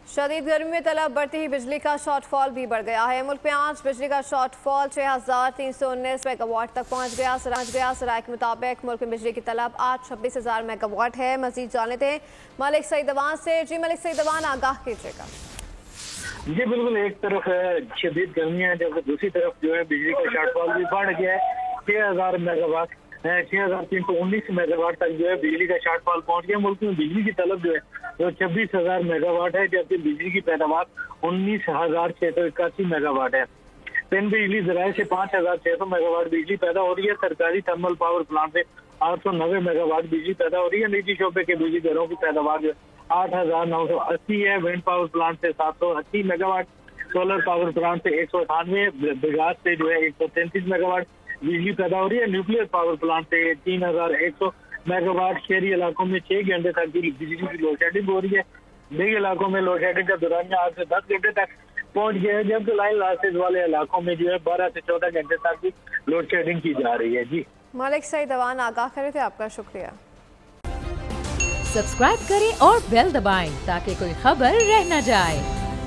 शदीद गर्मी में तलब बढ़ती ही बिजली का शॉर्टफॉल भी बढ़ गया है। मुल्क में आज बिजली का शॉर्टफॉल 6,319 मेगावाट तक पहुंच गया। सराय के मुताबिक मुल्क में बिजली की तलब आज 26,000 मेगावाट है। मजीद जान लेते हैं मलिक सईदवान से। जी मलिक सईदवान, आगाह कीजिएगा। जी बिल्कुल, एक तरफ शदीद गर्मियाँ जबकि दूसरी तरफ जो है बिजली का शॉर्टफॉल भी बढ़ गया है। 6,000 मेगावाट 6,319 मेगावाट तक जो है बिजली का शॉर्टफॉल पहुंच गया। मुल्क में बिजली की तलब जो है वो 26,000 मेगावाट है, जबकि बिजली की पैदावार 19,681 मेगावाट है। पेन बिजली जराये से 5,600 मेगावाट बिजली पैदा हो रही है। सरकारी थर्मल पावर प्लांट से 890 मेगावाट बिजली पैदा हो रही है। निजी शोबे के बिजली घरों की पैदावार जो 8,980 है। विंड पावर प्लांट से 780 मेगावाट, सोलर पावर प्लांट से 198, बिगास से जो है 133 मेगावाट बिजली पैदा हो रही है। न्यूक्लियर पावर प्लांट से 3,100 मेगावाट। शहरी इलाकों में 6 घंटे तक बिजली की लोड शेडिंग हो रही है। नई इलाकों में लोड शेडिंग का दौरानिया 8 से 10 घंटे तक पहुंच गया है, जबकि लाइन लॉसेज वाले इलाकों में जो है 12 से 14 घंटे तक भी लोड शेडिंग की जा रही है। जी मलिक सईदवान आगाह करे थे, आपका शुक्रिया। सब्सक्राइब करें और बेल दबाएं ताकि कोई खबर रह न जाए।